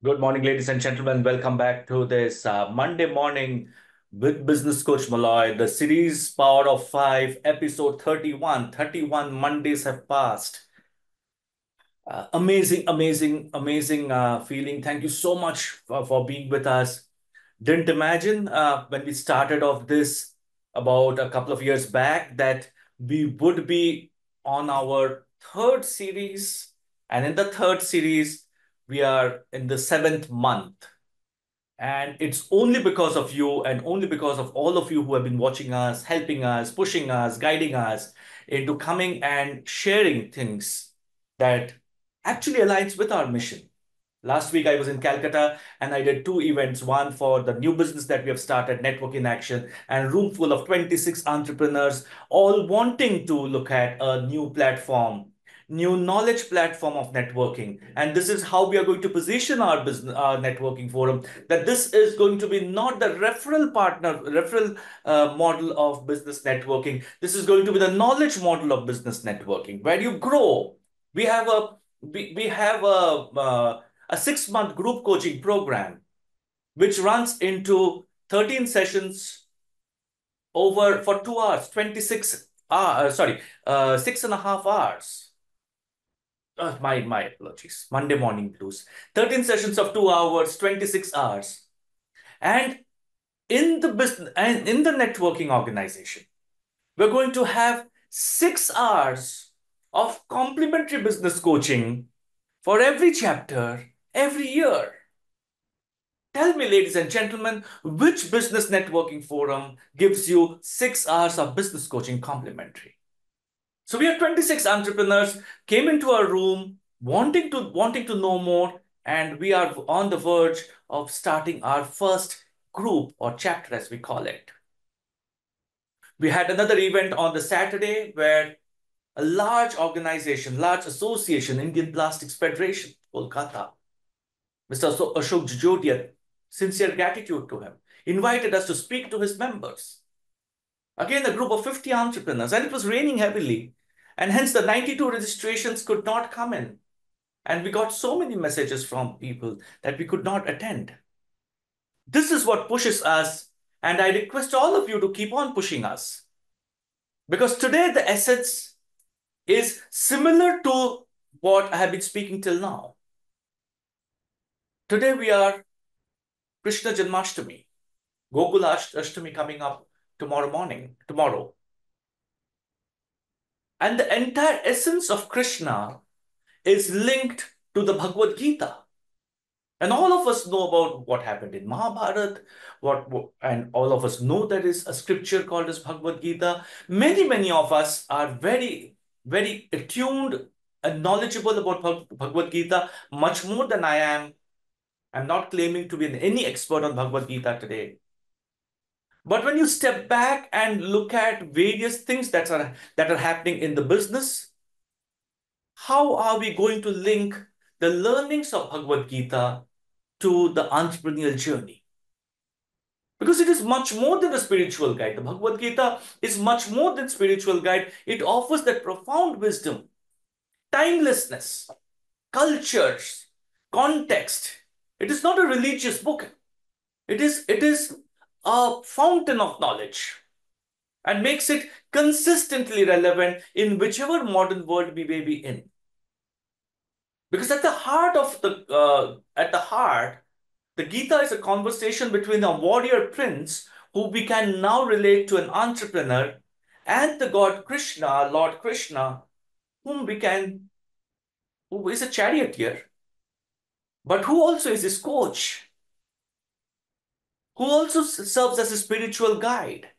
Good morning, ladies and gentlemen. Welcome back to this Monday morning with business coach Moloy, the series Power of Five, episode 31. 31 Mondays have passed. Amazing feeling. Thank you so much for being with us. Didn't imagine when we started off this about a couple of years back that we would be on our third series. And in the third series, we are in the seventh month. And it's only because of you and only because of all of you who have been watching us, helping us, pushing us, guiding us into coming and sharing things that actually aligns with our mission. Last week, I was in Calcutta and I did two events, one for the new business that we have started, Network in Action, and a room full of 26 entrepreneurs, all wanting to look at a new platform, new knowledge platform of networking. And this is how we are going to position our business, our networking forum, that this is going to be not the referral model of business networking. This is going to be the knowledge model of business networking, where you grow. We have a 6-month group coaching program, which runs into 13 sessions over for 2 hours, 26 hours, 6.5 hours. My apologies. Monday morning blues. 13 sessions of 2 hours, 26 hours. And in the business and in the networking organization, we're going to have 6 hours of complimentary business coaching for every chapter, every year. Tell me, ladies and gentlemen, which business networking forum gives you 6 hours of business coaching complimentary? So we have 26 entrepreneurs came into our room wanting to know more, and we are on the verge of starting our first group or chapter, as we call it. We had another event on the Saturday where a large organization, large association, Indian Plastics Federation, Kolkata, Mr. Ashok Jajodia, sincere gratitude to him, invited us to speak to his members. Again, a group of 50 entrepreneurs, and it was raining heavily. And hence the 92 registrations could not come in. And we got so many messages from people that we could not attend. This is what pushes us. And I request all of you to keep on pushing us. Because today the essence is similar to what I have been speaking till now. Today we are Krishna Janmashtami, Gokula Ashtami coming up tomorrow. And the entire essence of Krishna is linked to the Bhagavad Gita. And all of us know about what happened in Mahabharata, and all of us know there is a scripture called as Bhagavad Gita. Many of us are very attuned and knowledgeable about Bhagavad Gita, much more than I am. I'm not claiming to be any expert on Bhagavad Gita today. But when you step back and look at various things that are happening in the business, how are we going to link the learnings of Bhagavad Gita to the entrepreneurial journey? Because it is much more than a spiritual guide. The Bhagavad Gita is much more than spiritual guide. It offers that profound wisdom, timelessness, cultures, context. It is not a religious book. It is a fountain of knowledge and makes it consistently relevant in whichever modern world we may be in. Because at the heart, the Gita is a conversation between a warrior prince who we can now relate to an entrepreneur and the God Krishna, Lord Krishna, who is a charioteer, but who also is his coach, who also serves as a spiritual guide.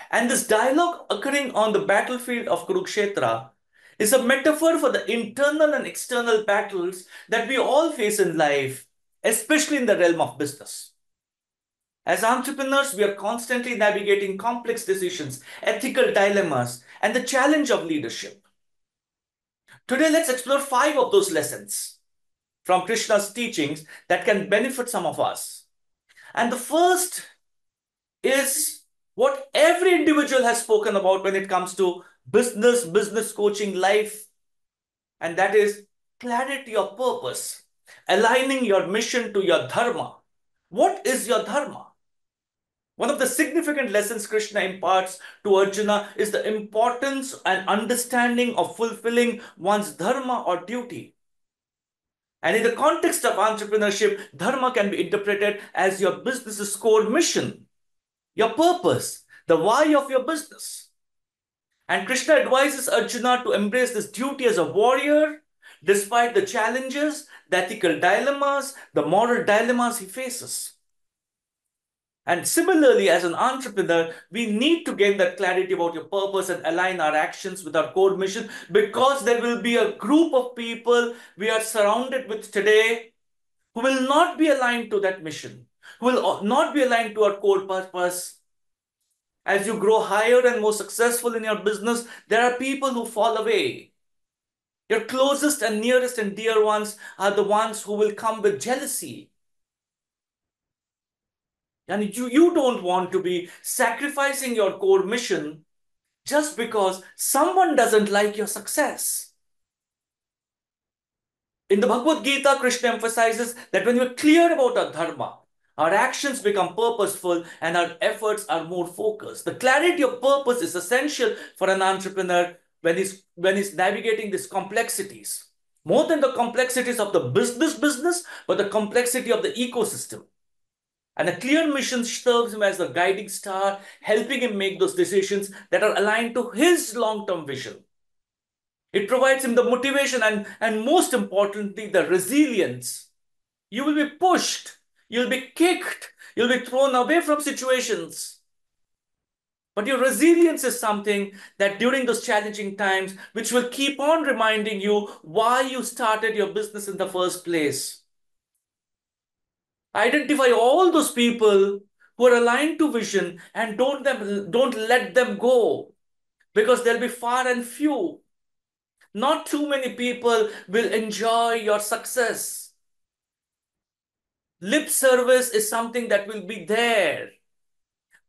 And this dialogue occurring on the battlefield of Kurukshetra is a metaphor for the internal and external battles that we all face in life, especially in the realm of business. As entrepreneurs, we are constantly navigating complex decisions, ethical dilemmas, and the challenge of leadership. Today, let's explore 5 of those lessons from Krishna's teachings that can benefit some of us. And the first is what every individual has spoken about when it comes to business coaching, life, and that is clarity of purpose. aligning your mission to your dharma. What is your dharma? One of the significant lessons Krishna imparts to Arjuna is the importance and understanding of fulfilling one's dharma or duty. And in the context of entrepreneurship, dharma can be interpreted as your business's core mission, your purpose, the why of your business. And Krishna advises Arjuna to embrace this duty as a warrior, despite the challenges, the ethical dilemmas, the moral dilemmas he faces. And similarly, as an entrepreneur, we need to gain that clarity about your purpose and align our actions with our core mission, because there will be a group of people we are surrounded with today who will not be aligned to that mission, who will not be aligned to our core purpose. As you grow higher and more successful in your business, there are people who fall away. Your closest and nearest and dear ones are the ones who will come with jealousy. And you don't want to be sacrificing your core mission just because someone doesn't like your success. In the Bhagavad Gita, Krishna emphasizes that when we're clear about our dharma, our actions become purposeful and our efforts are more focused. The clarity of purpose is essential for an entrepreneur when he's navigating these complexities. More than the complexities of the business, but the complexity of the ecosystem. And a clear mission serves him as the guiding star, helping him make those decisions that are aligned to his long-term vision. It provides him the motivation and most importantly, the resilience. You will be pushed, you'll be kicked, you'll be thrown away from situations. But your resilience is something that during those challenging times, which will keep on reminding you why you started your business in the first place. Identify all those people who are aligned to vision and don't let them go, because they'll be far and few. Not too many people will enjoy your success. Lip service is something that will be there.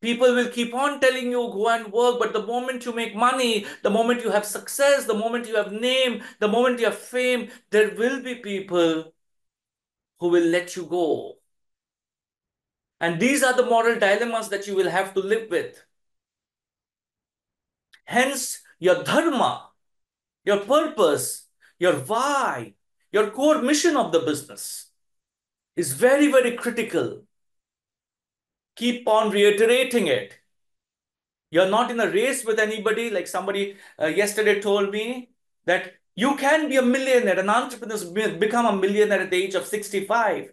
People will keep on telling you, go and work, but the moment you make money, the moment you have success, the moment you have name, the moment you have fame, there will be people who will let you go. And these are the moral dilemmas that you will have to live with. Hence, your dharma, your purpose, your why, your core mission of the business is very, very critical. Keep on reiterating it. You're not in a race with anybody. Like somebody yesterday told me that you can be a millionaire, an entrepreneur become a millionaire at the age of 65.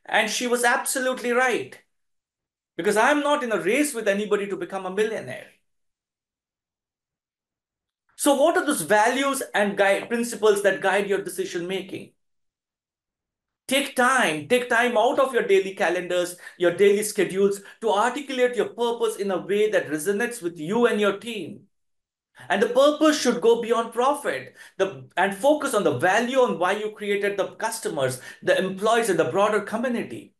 And she was absolutely right. Because I'm not in a race with anybody to become a millionaire. So what are those values and principles that guide your decision making? Take time out of your daily calendars, your daily schedules to articulate your purpose in a way that resonates with you and your team. And the purpose should go beyond profit and focus on the value on why you created the customers, the employees, and the broader community.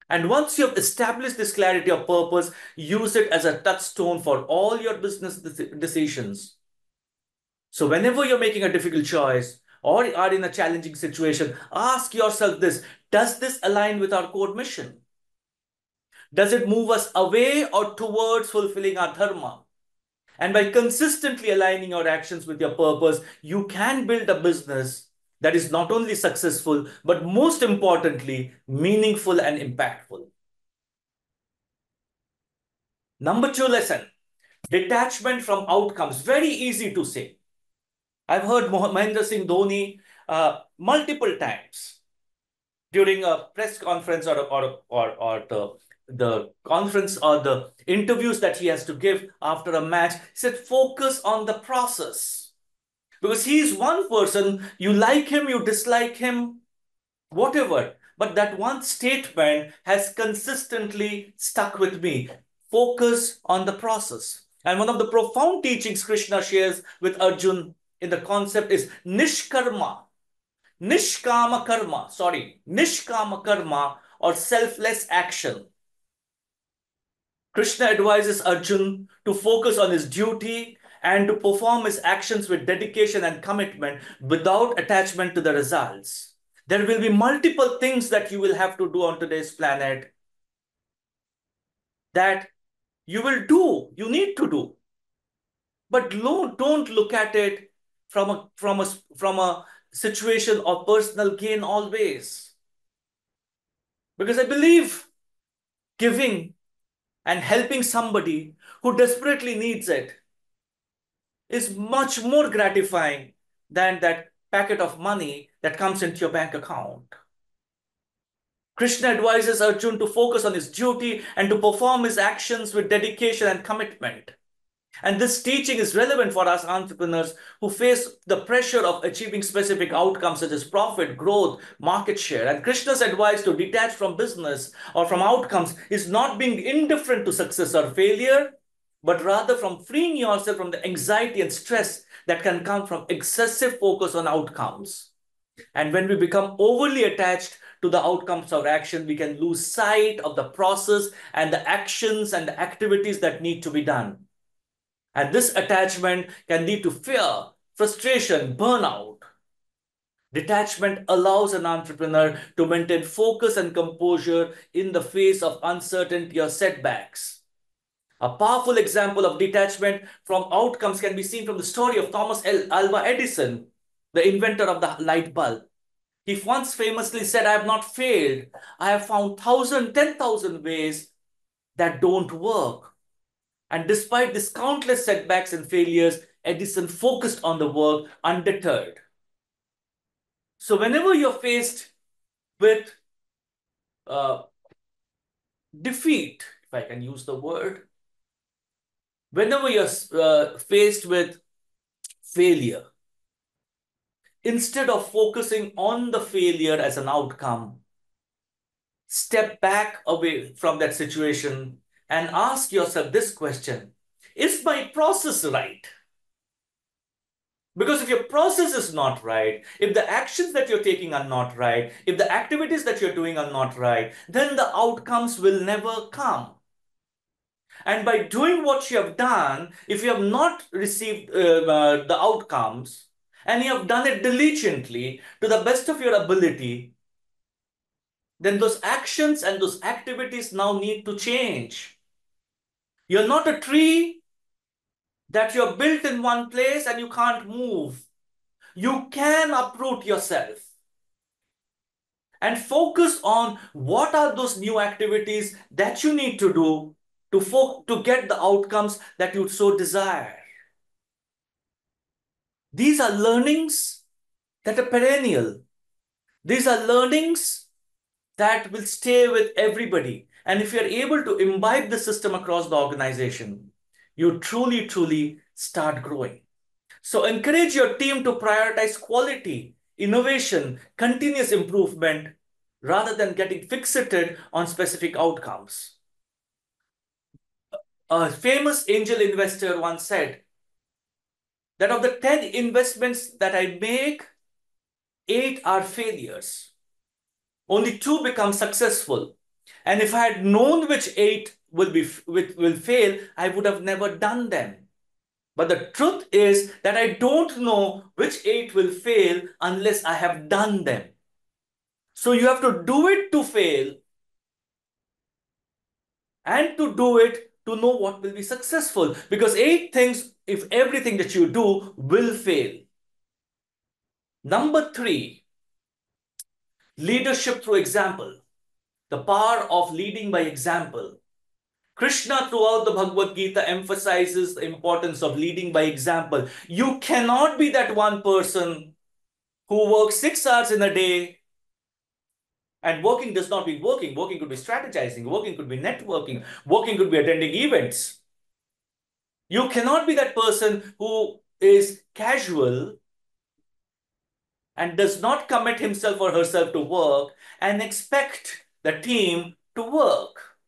And once you have established this clarity of purpose, use it as a touchstone for all your business decisions. So whenever you're making a difficult choice or are in a challenging situation, ask yourself this: does this align with our core mission? Does it move us away or towards fulfilling our dharma? And by consistently aligning your actions with your purpose, you can build a business that is not only successful, but most importantly, meaningful and impactful. Number 2 lesson, detachment from outcomes. Very easy to say. I've heard Mahendra Singh Dhoni multiple times during a press conference or the conference or the interviews that he has to give after a match. He said, focus on the process. Because he is one person, you like him, you dislike him, whatever. But that one statement has consistently stuck with me. Focus on the process. And one of the profound teachings Krishna shares with Arjun in the concept is Nishkam Karma or selfless action. Krishna advises Arjun to focus on his duty and to perform his actions with dedication and commitment without attachment to the results. There will be multiple things that you will have to do on today's planet that you will do, you need to do. But don't look at it from a situation of personal gain always. Because I believe giving and helping somebody who desperately needs it is much more gratifying than that packet of money that comes into your bank account. Krishna advises Arjuna to focus on his duty and to perform his actions with dedication and commitment. And this teaching is relevant for us entrepreneurs who face the pressure of achieving specific outcomes such as profit, growth, market share. And Krishna's advice to detach from business or from outcomes is not being indifferent to success or failure, but rather from freeing yourself from the anxiety and stress that can come from excessive focus on outcomes. And when we become overly attached to the outcomes of action, we can lose sight of the process and the actions and the activities that need to be done. And this attachment can lead to fear, frustration, burnout. Detachment allows an entrepreneur to maintain focus and composure in the face of uncertainty or setbacks. A powerful example of detachment from outcomes can be seen from the story of Thomas Alva Edison, the inventor of the light bulb. He once famously said, "I have not failed. I have found 10,000 ways that don't work." And despite these countless setbacks and failures, Edison focused on the work undeterred. So whenever you're faced with defeat, if I can use the word, whenever you're faced with failure, instead of focusing on the failure as an outcome, step back away from that situation and ask yourself this question: is my process right? Because if your process is not right, if the actions that you're taking are not right, if the activities that you're doing are not right, then the outcomes will never come. And by doing what you have done, if you have not received the outcomes, and you have done it diligently to the best of your ability, then those actions and those activities now need to change. You're not a tree that you're built in one place and you can't move. You can uproot yourself and focus on what are those new activities that you need to do to get the outcomes that you so desire. These are learnings that are perennial. These are learnings that will stay with everybody. And if you're able to imbibe the system across the organization, you truly, truly start growing. So encourage your team to prioritize quality, innovation, continuous improvement, rather than getting fixated on specific outcomes. A famous angel investor once said that of the 10 investments that I make, 8 are failures. Only 2 become successful. And if I had known which 8 will fail, I would have never done them. But the truth is that I don't know which 8 will fail unless I have done them. So you have to do it to fail and to do it to know what will be successful. Because 8 things, if everything that you do, will fail. Number 3, leadership through example. The power of leading by example. Krishna throughout the Bhagavad Gita emphasizes the importance of leading by example. You cannot be that one person who works 6 hours in a day, and working does not mean working. Working could be strategizing, working could be networking, working could be attending events. You cannot be that person who is casual and does not commit himself or herself to work and expect the team to work.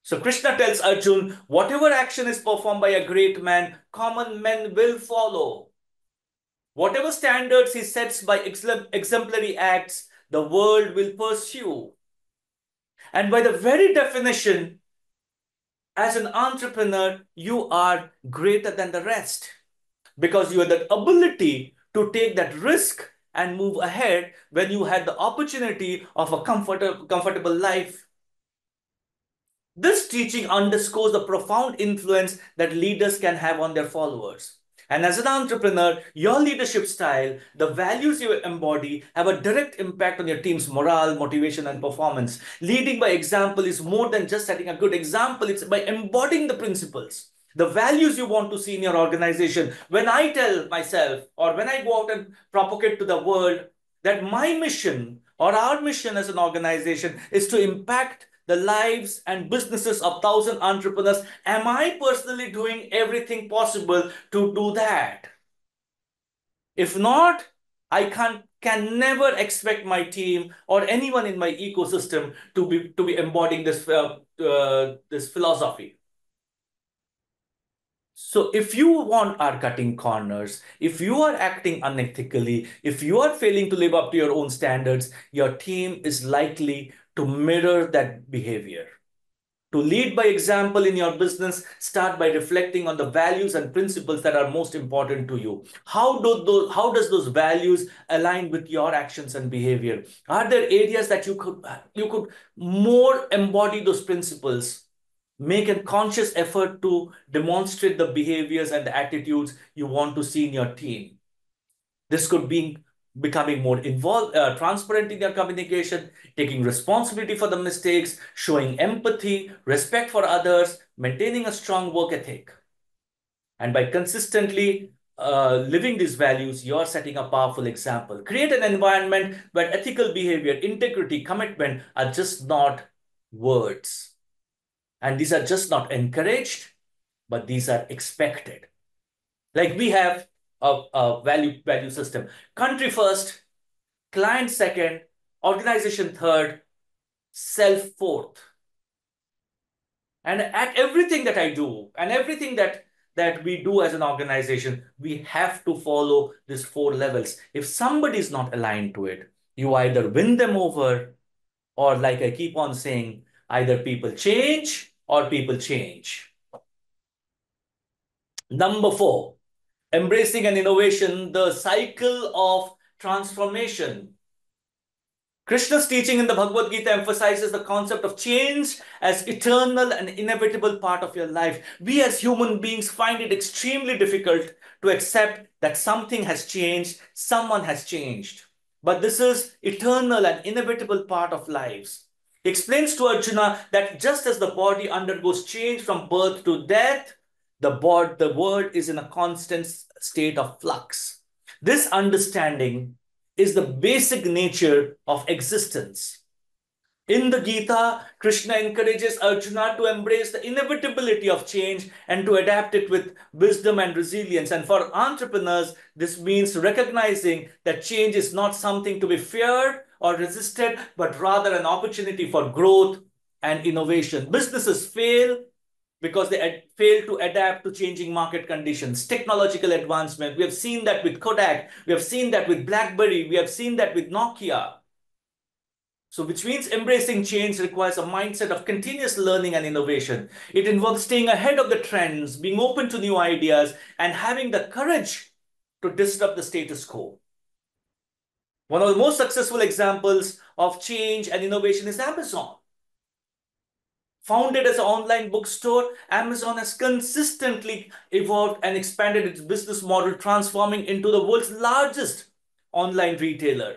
So Krishna tells Arjuna, whatever action is performed by a great man, common men will follow. Whatever standards he sets by exemplary acts, the world will pursue. And by the very definition, as an entrepreneur, you are greater than the rest because you have the ability to take that risk and move ahead when you had the opportunity of a comfortable life. This teaching underscores the profound influence that leaders can have on their followers. And as an entrepreneur, your leadership style, the values you embody, have a direct impact on your team's morale, motivation, and performance. Leading by example is more than just setting a good example. It's by embodying the principles, the values you want to see in your organization. When I tell myself, or when I go out and propagate to the world that my mission or our mission as an organization is to impact the lives and businesses of 1,000 entrepreneurs, am I personally doing everything possible to do that? If not, I can never expect my team or anyone in my ecosystem to be embodying this philosophy. So if you are cutting corners, if you are acting unethically, if you are failing to live up to your own standards, your team is likely to mirror that behavior. To lead by example in your business, start by reflecting on the values and principles that are most important to you. How does those values align with your actions and behavior? Are there areas that you could more embody those principles? Make a conscious effort to demonstrate the behaviors and the attitudes you want to see in your team. This could be becoming more involved, transparent in your communication, taking responsibility for the mistakes, showing empathy, respect for others, maintaining a strong work ethic. And by consistently living these values, you're setting a powerful example. Create an environment where ethical behavior, integrity, commitment are just not words. And these are just not encouraged, but these are expected. Like we have a value system. Country first, client second, organization third, self fourth. And at everything that I do and everything that we do as an organization, we have to follow these 4 levels. If somebody is not aligned to it, you either win them over, or like I keep on saying, either people change or people change. Number 4, embracing an innovation, the cycle of transformation. Krishna's teaching in the Bhagavad Gita emphasizes the concept of change as eternal and inevitable part of your life. We as human beings find it extremely difficult to accept that something has changed, someone has changed. But this is eternal and inevitable part of lives. He explains to Arjuna that just as the body undergoes change from birth to death, the world is in a constant state of flux. This understanding is the basic nature of existence. In the Gita, Krishna encourages Arjuna to embrace the inevitability of change and to adapt it with wisdom and resilience. And for entrepreneurs, this means recognizing that change is not something to be feared or resisted, but rather an opportunity for growth and innovation. Businesses fail because they fail to adapt to changing market conditions, technological advancement. We have seen that with Kodak. We have seen that with BlackBerry. We have seen that with Nokia. So which means embracing change requires a mindset of continuous learning and innovation. It involves staying ahead of the trends, being open to new ideas, and having the courage to disrupt the status quo. One of the most successful examples of change and innovation is Amazon. Founded as an online bookstore, Amazon has consistently evolved and expanded its business model, transforming into the world's largest online retailer,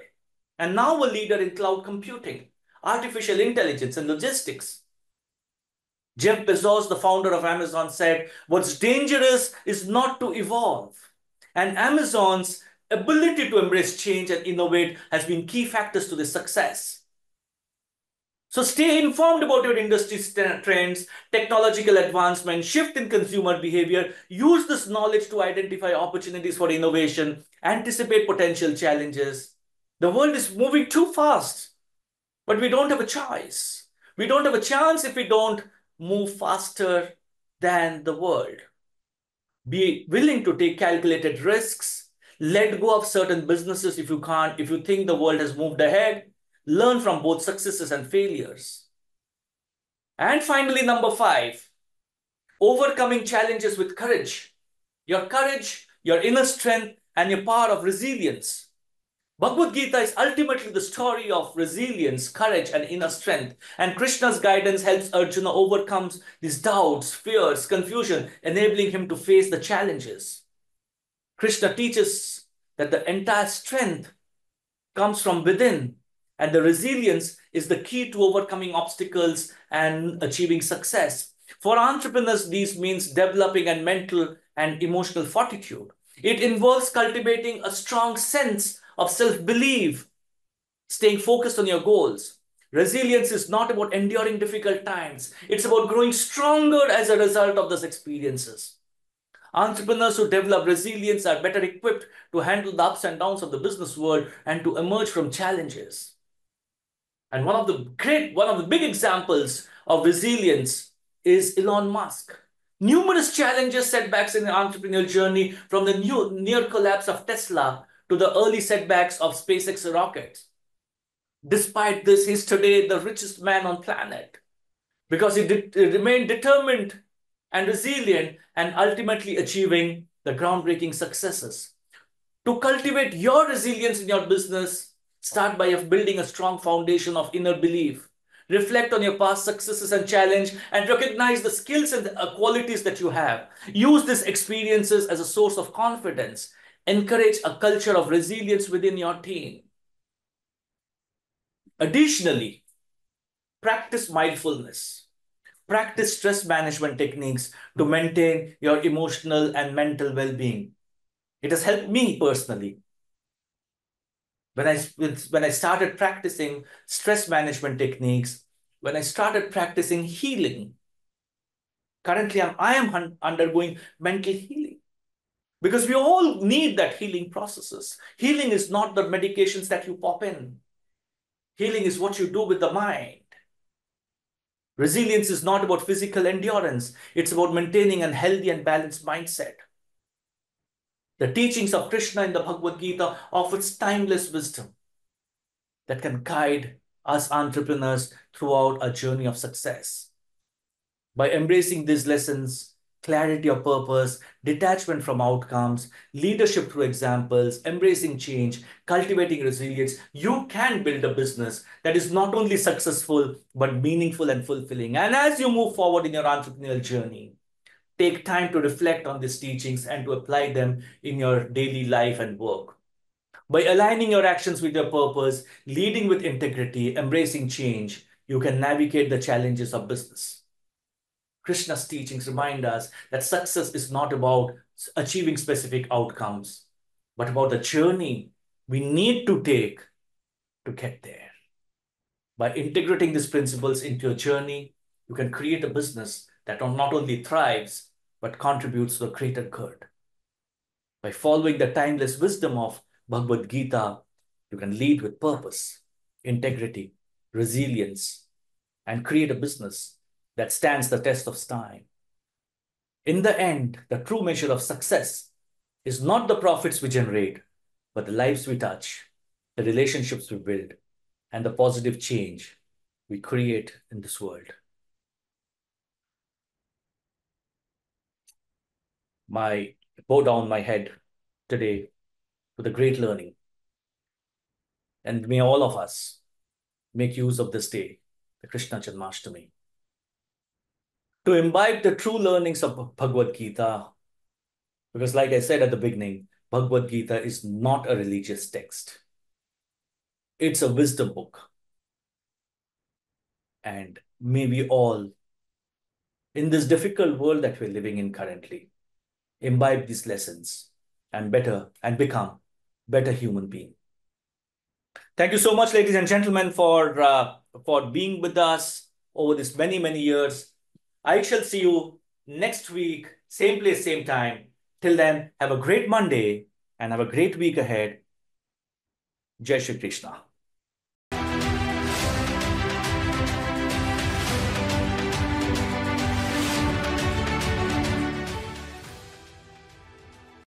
and now a leader in cloud computing, artificial intelligence, and logistics. Jeff Bezos, the founder of Amazon, said, "What's dangerous is not to evolve." And Amazon's ability to embrace change and innovate has been key factors to this success. So stay informed about your industry trends, technological advancement, shift in consumer behavior. Use this knowledge to identify opportunities for innovation, anticipate potential challenges. The world is moving too fast, but we don't have a choice. We don't have a chance if we don't move faster than the world. Be willing to take calculated risks. Let go of certain businesses if you can't, if you think the world has moved ahead. Learn from both successes and failures. And finally, number 5, overcoming challenges with courage. Your courage, your inner strength, and your power of resilience. Bhagavad Gita is ultimately the story of resilience, courage, and inner strength. And Krishna's guidance helps Arjuna overcome these doubts, fears, confusion, enabling him to face the challenges. Krishna teaches that the entire strength comes from within, and the resilience is the key to overcoming obstacles and achieving success. For entrepreneurs, this means developing a mental and emotional fortitude. It involves cultivating a strong sense of self-belief, staying focused on your goals. Resilience is not about enduring difficult times. It's about growing stronger as a result of those experiences. Entrepreneurs who develop resilience are better equipped to handle the ups and downs of the business world and to emerge from challenges. And one of the big examples of resilience is Elon Musk. Numerous challenges, setbacks in the entrepreneurial journey, from the near collapse of Tesla to the early setbacks of SpaceX rockets. Despite this, he's today the richest man on planet because he remained determined and resilient and ultimately achieving the groundbreaking successes. To cultivate your resilience in your business, start by building a strong foundation of inner belief. Reflect on your past successes and challenge and recognize the skills and qualities that you have. Use these experiences as a source of confidence. Encourage a culture of resilience within your team. Additionally, practice mindfulness. Practice stress management techniques to maintain your emotional and mental well-being. It has helped me personally. When I started practicing stress management techniques, when I started practicing healing, currently I am undergoing mental healing because we all need that healing processes. Healing is not the medications that you pop in. Healing is what you do with the mind. Resilience is not about physical endurance. It's about maintaining a healthy and balanced mindset. The teachings of Krishna in the Bhagavad Gita offers timeless wisdom that can guide us entrepreneurs throughout a journey of success. By embracing these lessons, clarity of purpose, detachment from outcomes, leadership through examples, embracing change, cultivating resilience, you can build a business that is not only successful, but meaningful and fulfilling. And as you move forward in your entrepreneurial journey, take time to reflect on these teachings and to apply them in your daily life and work. By aligning your actions with your purpose, leading with integrity, embracing change, you can navigate the challenges of business. Krishna's teachings remind us that success is not about achieving specific outcomes, but about the journey we need to take to get there. By integrating these principles into your journey, you can create a business that not only thrives, but contributes to the greater good. By following the timeless wisdom of Bhagavad Gita, you can lead with purpose, integrity, resilience, and create a business that stands the test of time. In the end, the true measure of success is not the profits we generate, but the lives we touch, the relationships we build, and the positive change we create in this world. I bow down my head today to the great learning. And may all of us make use of this day, the Krishna Janmashtami, to imbibe the true learnings of Bhagavad Gita. Because like I said at the beginning, Bhagavad Gita is not a religious text. It's a wisdom book. And may we all, in this difficult world that we're living in currently, imbibe these lessons and become better human beings. Thank you so much, ladies and gentlemen, for being with us over this many, many years. I shall see you next week, same place, same time. Till then, have a great Monday and have a great week ahead. Jai Shri Krishna.